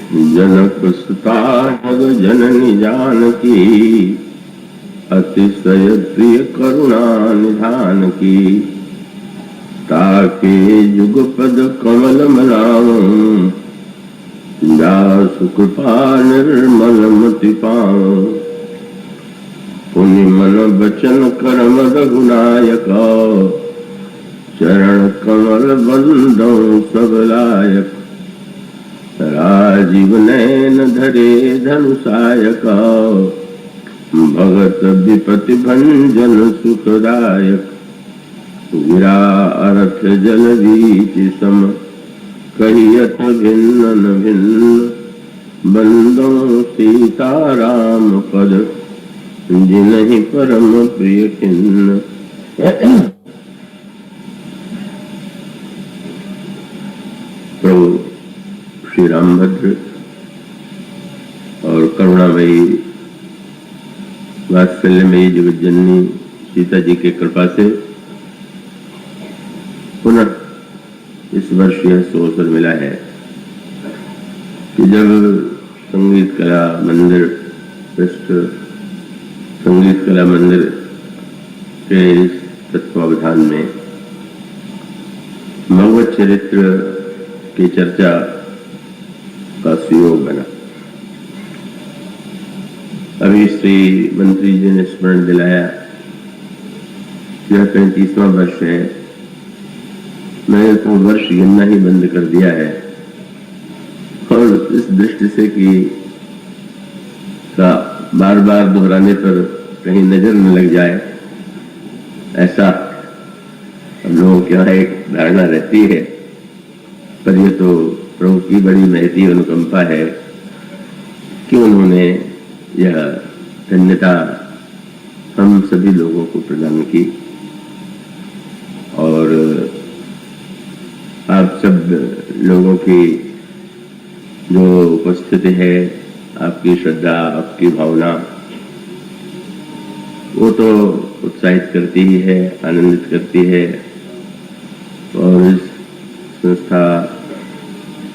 जनक सुता जग जननी जानकी, अतिशय प्रिय करुणा निधान की। ताके जुगपद कमल मलाऊं, जासु कृपा निर्मल मति पाऊं। पुनि मन बचन करम रघुनायका, चरण कमल बंदो सब लायक। राजीव नयन धरे धनुषायका, भगत विपति भंजन सुखदायक। गिरा अर्थ जल बीच सम, कहियत भिन्न न भिन्न। बंदो सीताराम पद, जिनहि परम प्रिय खिन्न। प्रभु श्री रामभद्र और करुणामयी वात्सल्यमयी जगत जननी सीता जी के कृपा से पुनः इस वर्ष यह अवसर मिला है कि जब संगीत कला मंदिर ट्रस्ट संगीत कला मंदिर के तत्वावधान में भगवत चरित्र की चर्चा का सुयोग बना। अभी श्री मंत्री जी ने स्मरण दिलाया, यह 35वां वर्ष है। मैंने तो वर्ष गिनना ही बंद कर दिया है, और इस दृष्टि से कि बार बार दोहराने पर कहीं नजर न लग जाए, ऐसा हम लोगों के यहाँ एक धारणा रहती है। पर यह तो प्रभु की बड़ी महती अनुकंपा है कि उन्होंने यह धन्यता हम सभी लोगों को प्रदान की। और आप सब लोगों की जो उपस्थिति है, आपकी श्रद्धा, आपकी भावना, वो तो उत्साहित करती ही है, आनंदित करती है। और इस संस्था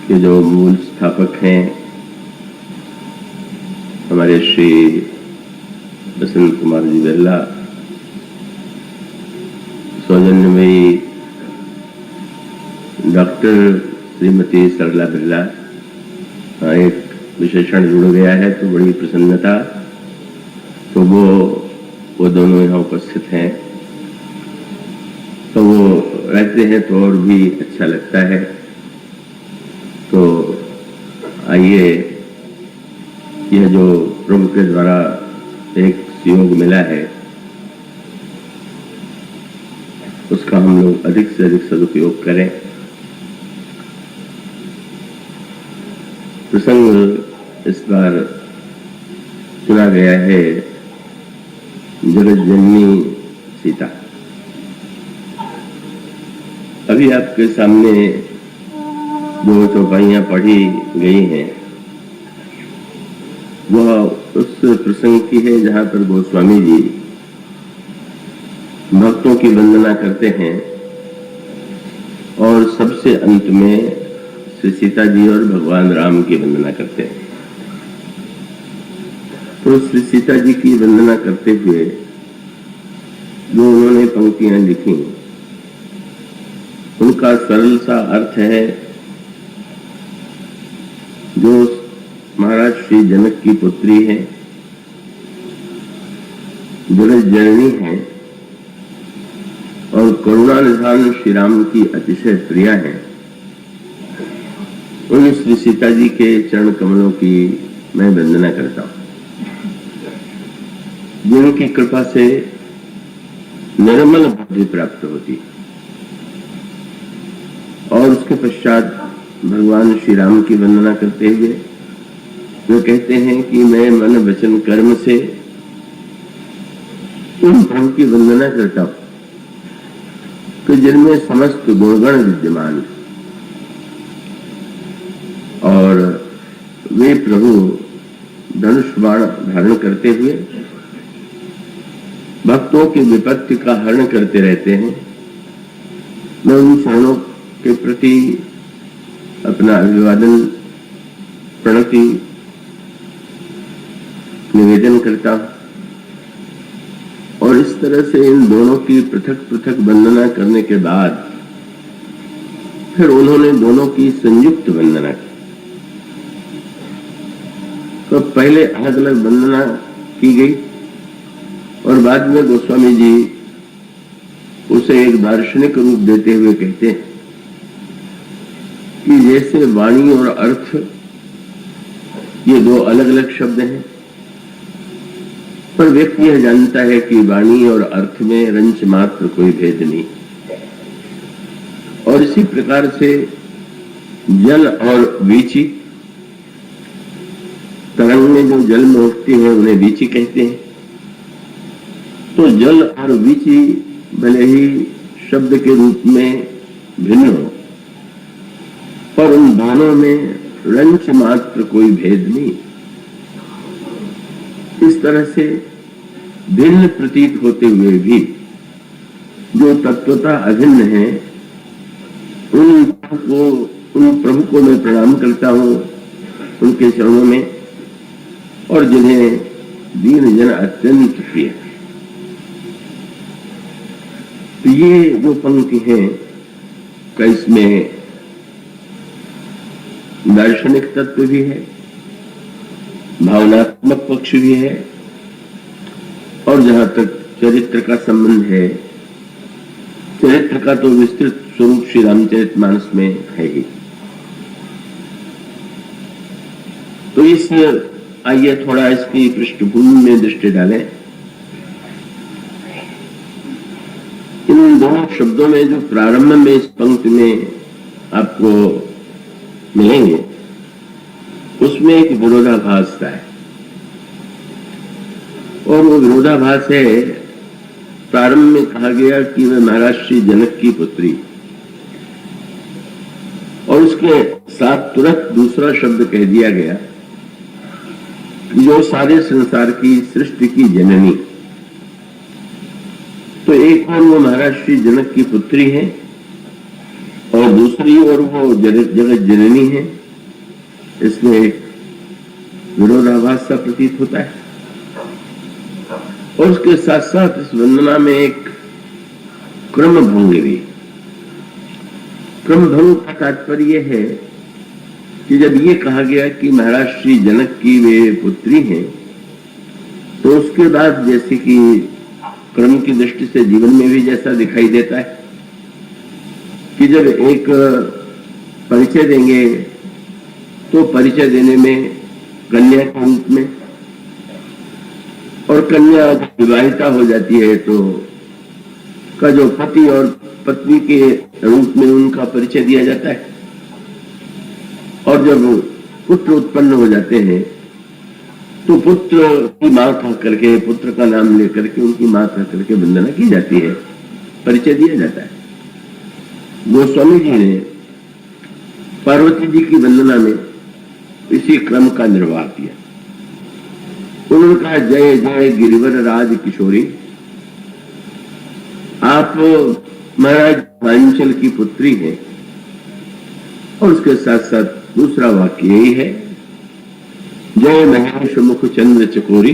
के जो मूल स्थापक हैं हमारे श्री बसंत कुमार जी बिरला, सौजन्यमयी डॉक्टर श्रीमती सरला बिरला, एक विशेषण जुड़ गया है तो बड़ी प्रसन्नता। तो वो दोनों यहाँ उपस्थित हैं, तो वो रहते हैं तो और भी अच्छा लगता है। तो आइए, यह जो प्रभु के द्वारा एक सहयोग मिला है, उसका हम लोग अधिक से अधिक सदुपयोग करें। प्रसंग इस बार चुना गया है जगत जननी सीता। अभी आपके सामने जो चौपाइयां पढ़ी गई हैं, वह उस प्रसंग की है जहां पर गोस्वामी जी भक्तों की वंदना करते हैं और सबसे अंत में श्री सीता जी और भगवान राम की वंदना करते हैं। तो श्री सीता जी की वंदना करते हुए जो उन्होंने पंक्तियां लिखी, उनका सरल सा अर्थ है, जो महाराज श्री जनक की पुत्री है, जगत जननी है और करुणा निधान श्री राम की अतिशय प्रिया है, उन श्री सीता जी के चरण कमलों की मैं वंदना करता हूं, जिनकी कृपा से निर्मल बुद्धि प्राप्त होती। और उसके पश्चात भगवान श्री राम की वंदना करते हुए वे कहते हैं कि मैं मन वचन कर्म से उन प्रभु की वंदना करता हूं कि जिनमें समस्त गुणगण विद्यमान, और वे प्रभु धनुष बाण धारण करते हुए भक्तों की विपत्ति का हरण करते रहते हैं। मैं उन चरणों के प्रति अपना अभिवादन प्रणति निवेदन करता हूं। और इस तरह से इन दोनों की पृथक पृथक वंदना करने के बाद फिर उन्होंने दोनों की संयुक्त वंदना की। तो पहले अलग अलग वंदना की गई और बाद में गोस्वामी जी उसे एक दार्शनिक रूप देते हुए कहते हैं कि जैसे वाणी और अर्थ ये दो अलग अलग शब्द हैं, पर व्यक्ति यह जानता है कि वाणी और अर्थ में रंच मात्र कोई भेद नहीं। और इसी प्रकार से जल और वीची, तरंग में जो जल में उठती है उन्हें वीची कहते हैं। तो जल और वीची भले ही शब्द के रूप में भिन्न हो, पर उन दोनों में रंच मात्र कोई भेद नहीं। इस तरह से भिन्न प्रतीत होते हुए भी जो तत्वता अभिन्न है, उन प्रभु को मैं प्रणाम करता हूं उनके चरणों में, और जिन्हें दीन जन अत्यंत प्रिय है। तो ये जो पंक्ति है का इसमें दार्शनिक तत्व भी है, भावनात्मक पक्ष भी है, और जहां तक चरित्र का संबंध है, चरित्र का तो विस्तृत स्वरूप श्री रामचरितमानस में है ही। तो इस आइए थोड़ा इसकी पृष्ठभूमि में दृष्टि डालें। इन दोनों शब्दों में जो प्रारंभ में इस पंक्ति में आपको मिलेंगे, उसमें एक विरोधाभास है, और वो विरोधाभास है, प्रारंभ में कहा गया कि वह महाराज श्री जनक की पुत्री, और उसके साथ तुरंत दूसरा शब्द कह दिया गया जो सारे संसार की सृष्टि की जननी। तो एक और वो महाराज श्री जनक की पुत्री है, और दूसरी ओर वो जगत जननी है। इसमें एक विरोधाभास सा प्रतीत होता है। और उसके साथ साथ इस वंदना में एक क्रम भंग भी। क्रम भंग का तात्पर्य है कि जब ये कहा गया कि महाराज श्री जनक की वे पुत्री हैं, तो उसके बाद जैसे कि क्रम की दृष्टि से जीवन में भी जैसा दिखाई देता है कि जब एक परिचय देंगे तो परिचय देने में कन्या के रूप में, और कन्या विवाहिता हो जाती है तो का जो पति और पत्नी के रूप में उनका परिचय दिया जाता है। और जब पुत्र उत्पन्न हो जाते हैं तो पुत्र की मां कह करके, पुत्र का नाम लेकर के उनकी मां कह करके वंदना की जाती है, परिचय दिया जाता है। गोस्वामी जी ने पार्वती जी की वंदना में इसी क्रम का निर्वाह किया। उन्होंने कहा, जय जय गिरिवर राज किशोरी, आप महाराज हिमांचल की पुत्री हैं। और उसके साथ साथ दूसरा वाक्य यही है, जय महेश मुख चंद्र चकोरी,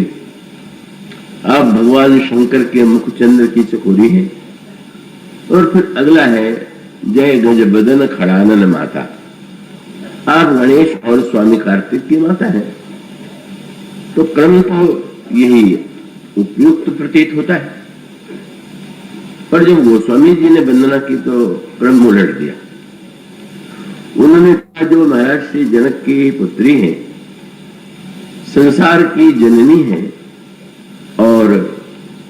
आप भगवान शंकर के मुख चंद्र की चकोरी हैं। और फिर अगला है, जय गज बदन खड़ानन माता, आप गणेश और स्वामी कार्तिक की माता हैं। तो क्रम तो यही उपयुक्त प्रतीत होता है, पर जब गोस्वामी जी ने वंदना की तो क्रम उलट दिया। उन्होंने कहा, जो महाराज श्री जनक की पुत्री हैं, संसार की जननी है, और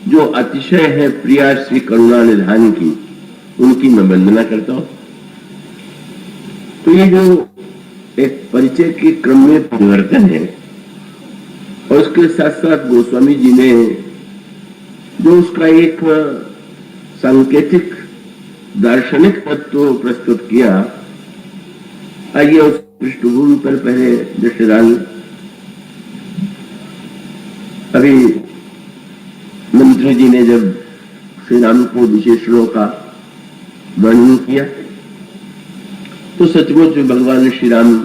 जो अतिशय है प्रिया श्री करुणा निधान की, उनकी मैं वंदना करता हूं। तो ये जो एक परिचय के क्रम में परिवर्तन है, और उसके साथ साथ गोस्वामी जी ने जो उसका एक सांकेतिक दार्शनिक तत्व प्रस्तुत किया, आइए उस पृष्ठभूमि पर पहले दृष्टि डाल। अभी मंत्री जी ने जब श्री राम को विशेषणों का वर्णन किया, तो सचमुच भगवान श्री राम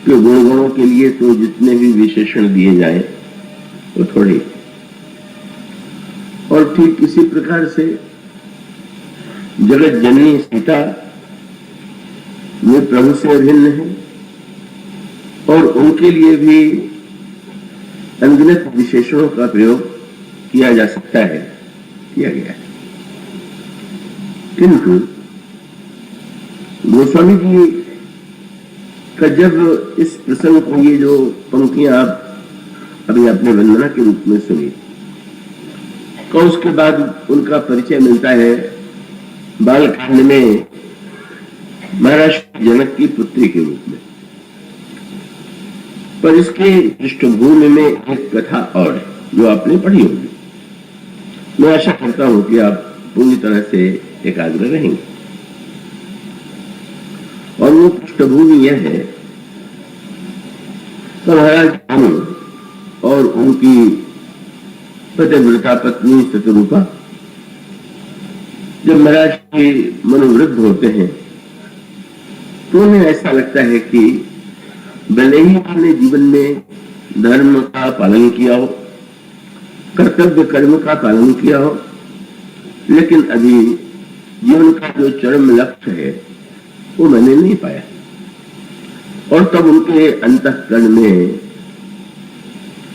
कि गुणों के लिए तो जितने भी विशेषण दिए जाए वो थोड़े, और ठीक इसी प्रकार से जगत जननी सीता वे प्रभु से अभिन्न है और उनके लिए भी अनगिनत विशेषणों का प्रयोग किया जा सकता है, किया गया है। किंतु गोस्वामी जी का जब इस प्रसंग को, ये जो पंक्तियां आप अभी आपने वंदना के रूप में सुनी, तो उसके बाद उनका परिचय मिलता है बालकांड में महाराज जनक की पुत्री के रूप में। पर इसके पृष्ठभूमि में एक कथा और है जो आपने पढ़ी होगी। मैं आशा करता हूं कि आप पूरी तरह से एकाग्र रहेंगे। और वो पृष्ठभूमि यह है कि महाराज भानु और उनकी पतिव्रता पत्नी शतरूपा जब महाराज के मनोवृद्ध होते हैं तो उन्हें ऐसा लगता है कि भले ही उन्होंने जीवन में धर्म का पालन किया हो, कर्तव्य कर्म का पालन किया हो, लेकिन अभी जीवन का जो चरम लक्ष्य है वो मैंने नहीं पाया। और तब उनके अंतःकरण में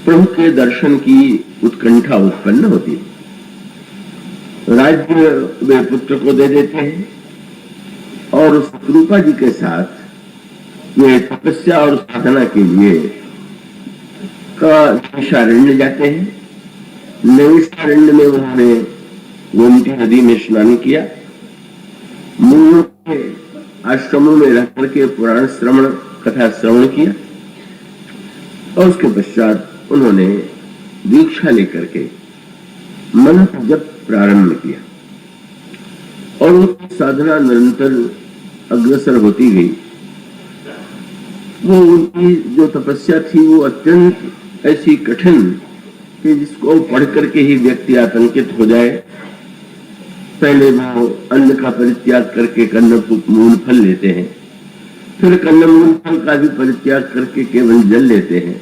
प्रभु के दर्शन की उत्कंठा उत्पन्न होती है। राज्य वे पुत्र को दे देते हैं और शतरूपा जी के साथ वे तपस्या और साधना के लिए नैमिषारण्य जाते हैं। नैमिषारण्य में उन्होंने गोमती नदी में स्नान किया, मुनियों के आश्रमों में रह करके पुराण श्रवण कथा श्रवण किया और उसके पश्चात उन्होंने दीक्षा लेकर के मंत्र जप प्रारंभ किया और उनकी साधना निरंतर अग्रसर होती गई। वो उनकी जो तपस्या थी वो अत्यंत ऐसी कठिन कि जिसको पढ़ करके ही व्यक्ति आतंकित हो जाए। पहले वो अन्न का परित्याग करके कन्न मूल फल लेते हैं, फिर कन्न मूल फल का भी परित्याग करके केवल जल लेते हैं,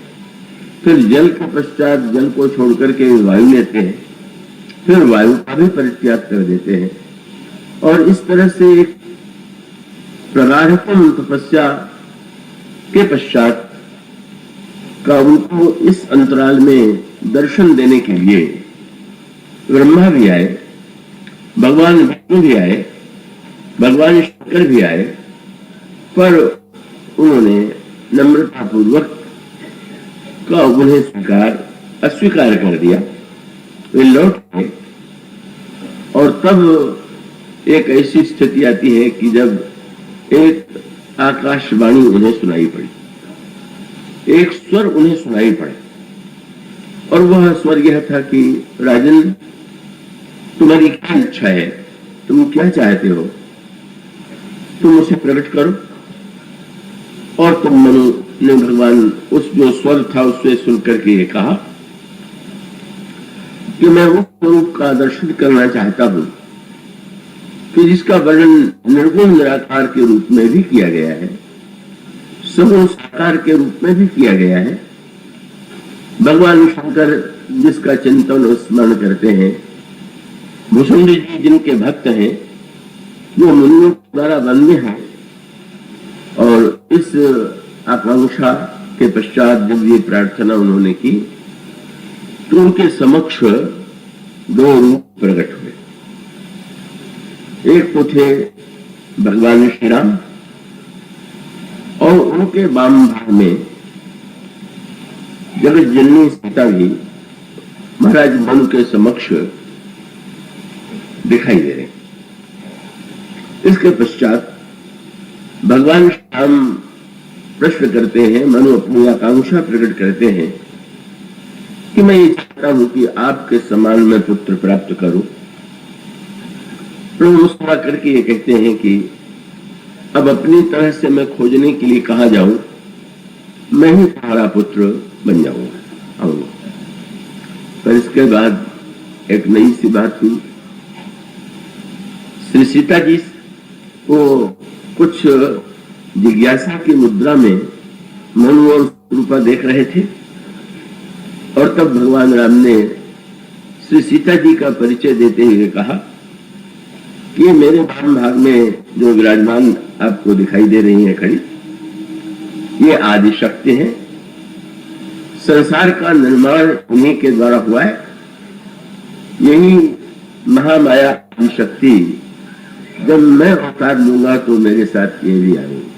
फिर जल के पश्चात जल को छोड़ करके वायु लेते हैं, फिर वायु का भी परित्याग कर देते हैं। और इस तरह से एक प्रगाढ़तम तपस्या के पश्चात का उनको इस अंतराल में दर्शन देने के लिए ब्रह्मा भी आए, भगवान विष्णु भी आए, भगवान शंकर भी आए, पर उन्होंने नम्रतापूर्वक का उन्हें अस्वीकार कर दिया। वे लौट गए और तब एक ऐसी स्थिति आती है कि जब एक आकाशवाणी उन्हें सुनाई पड़ी, एक स्वर उन्हें सुनाई पड़े और वह स्वर यह था कि राजन, तुम्हारी क्या इच्छा है, तुम क्या चाहते हो, तुम उसे प्रकट करो। और तुम मनु ने भगवान उस जो स्वर था उससे सुनकर के ये कहा कि मैं उस स्वरूप का दर्शन करना चाहता हूं कि जिसका वर्णन निर्गुण निराकार के रूप में भी किया गया है, सगुण साकार के रूप में भी किया गया है। भगवान शंकर जिसका चिंतन और स्मरण करते हैं, भूषण जी जिनके भक्त हैं, जो मुनियों द्वारा वंद्य हैं, और इस आकांक्षा के पश्चात जब ये प्रार्थना उन्होंने की तो उनके समक्ष दो रूप प्रकट हुए। एक तो थे भगवान श्री राम और उनके वाम भाग में जगत जननी सीता भी महाराज मनु के समक्ष दिखाई दे रहे। इसके पश्चात भगवान श्याम प्रश्न करते हैं, मनु अपनी आकांक्षा प्रकट करते हैं कि मैं ये चाहता हूं कि आपके समान मैं पुत्र प्राप्त करूं। प्रभु मुस्कुरा करके ये कहते हैं कि अब अपनी तरह से मैं खोजने के लिए कहां जाऊं, मैं ही तुम्हारा पुत्र बन जाऊंगा, आऊंगा। पर इसके बाद एक नई सी बात हुई। श्री सीता जी को कुछ जिज्ञासा की मुद्रा में मनु और रूपा देख रहे थे और तब भगवान राम ने श्री सीता जी का परिचय देते हुए कहा कि मेरे वाम भाग में जो विराजमान आपको दिखाई दे रही है खड़ी, ये आदि शक्ति है। संसार का निर्माण उन्हीं के द्वारा हुआ है। यही महामाया आदि शक्ति जब मैं अवतार लूंगा तो मेरे साथ ये भी आएंगे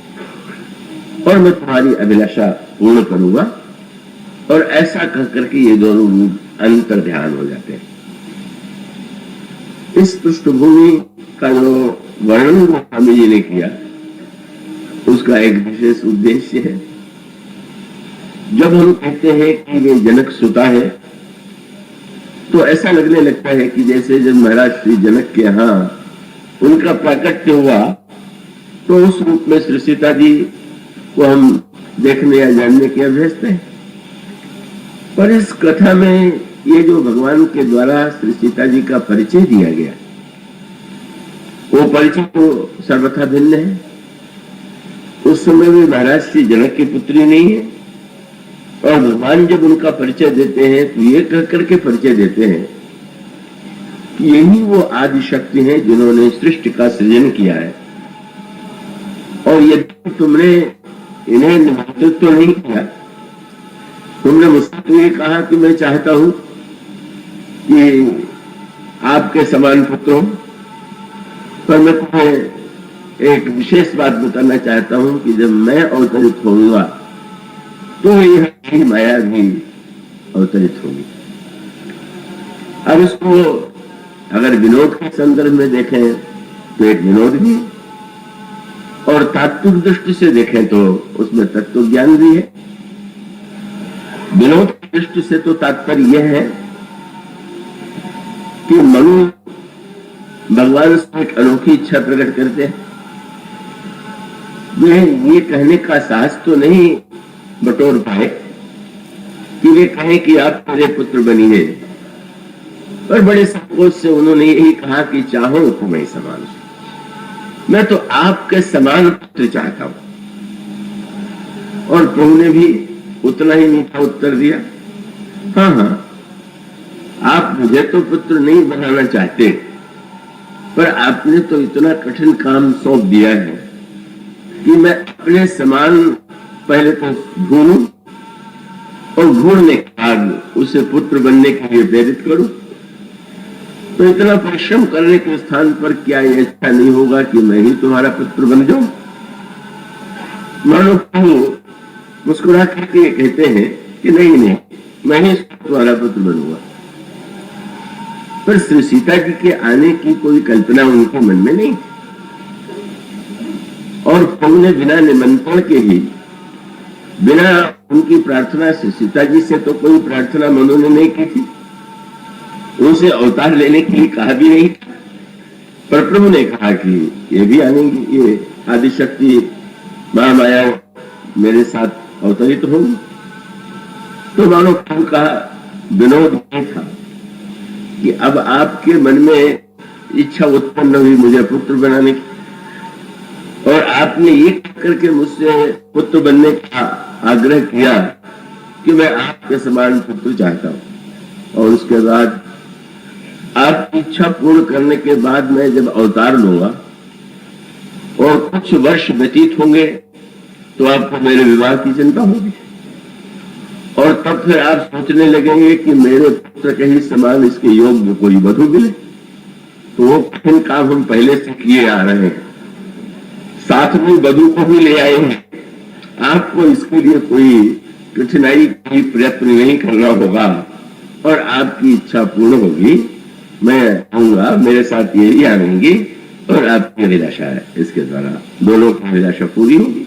और मैं तुम्हारी अभिलाषा पूर्ण करूंगा। और ऐसा कह करके ये दोनों रूप अंतर ध्यान हो जाते हैं। इस पृष्ठभूमि का जो वर्णन स्वामी जी ने किया उसका एक विशेष उद्देश्य है। जब हम कहते हैं कि वे जनक सुता है तो ऐसा लगने लगता है कि जैसे जब महाराज श्री जनक के यहाँ उनका प्राकट्य हुआ तो उस रूप में श्री सीता जी को हम देखने या जानने के अभ्यस्त हैं। पर इस कथा में ये जो भगवान के द्वारा श्री सीता जी का परिचय दिया गया वो परिचय तो सर्वथा भिन्न है। उस समय भी महाराज श्री जनक की पुत्री नहीं है और भगवान जब उनका परिचय देते हैं तो ये कह करके परिचय देते हैं कि यही वो आदि शक्ति है जिन्होंने सृष्टि का सृजन किया है। और यदि तुमने इन्हें निमंत्रित तो नहीं किया, तुमने मुझसे तो ये कहा कि मैं चाहता हूं कि आपके समान पुत्र हो, पर मैं तुम्हें एक विशेष बात बताना चाहता हूं कि जब मैं अवतरित होऊंगा तो यह माया भी अवतरित होगी। अब इसको अगर विनोद के संदर्भ में देखें तो एक विनोद भी और तात्विक दृष्टि से देखें तो उसमें तत्व ज्ञान भी है। विनोद की दृष्टि से तो तात्पर्य यह है कि मनु भगवान से एक अनोखी इच्छा प्रकट करते हैं। वे ये कहने का साहस तो नहीं बटोर पाए कि वे कहें कि आप मेरे पुत्र बनिए, पर बड़े संकोच से उन्होंने यही कहा कि चाहो तो मैं समान, मैं तो आपके समान पुत्र चाहता हूं। और प्रभु ने भी उतना ही मीठा उत्तर दिया, हाँ हाँ, आप मुझे तो पुत्र नहीं बनाना चाहते, पर आपने तो इतना कठिन काम सौंप दिया है कि मैं अपने समान पहले तो ढूंढूं और ढूंढने के बाद उसे पुत्र बनने के लिए प्रेरित करूं। तो इतना परिश्रम करने के स्थान पर क्या यह अच्छा नहीं होगा कि मैं ही तुम्हारा पुत्र बन जाऊं? मानो प्रभु मुस्कुरा करके कहते हैं कि नहीं नहीं, मैं ही तुम्हारा पुत्र बनूंगा। पर श्री सीता जी के आने की कोई कल्पना उनके मन में नहीं, और प्रभु ने बिना निमंत्रण के ही, बिना उनकी प्रार्थना से, सीता जी से तो कोई प्रार्थना मनु ने नहीं की थी, उनसे अवतार लेने के लिए कहा भी नहीं, पर प्रभु ने कहा कि ये भी आनेंगी, ये आदिशक्ति महामाया मेरे साथ अवतरित होगी। तो मानो प्रभु का विनोद ये था कि अब आपके मन में इच्छा उत्पन्न हुई मुझे पुत्र बनाने की, और आपने ये करके मुझसे पुत्र बनने का आग्रह किया कि मैं आपके समान पुत्र चाहता हूं। और उसके बाद आपकी इच्छा पूर्ण करने के बाद मैं जब अवतार लूंगा और कुछ वर्ष व्यतीत होंगे तो आपको मेरे विवाह की चिंता होगी, और तब फिर आप सोचने लगेंगे कि मेरे पुत्र के ही समान इसके योग्य कोई वधू मिले। तो वो कठिन काम हम पहले से किए आ रहे हैं, साथ में वधू को भी ले आए हैं। आपको इसके लिए कोई कठिनाई, कोई प्रयत्न नहीं करना होगा और आपकी इच्छा पूर्ण होगी। मैं आऊंगा, मेरे साथ यही आएंगी और आपकी अभिलाषा है, इसके द्वारा दोनों की अभिलाषा पूरी होगी।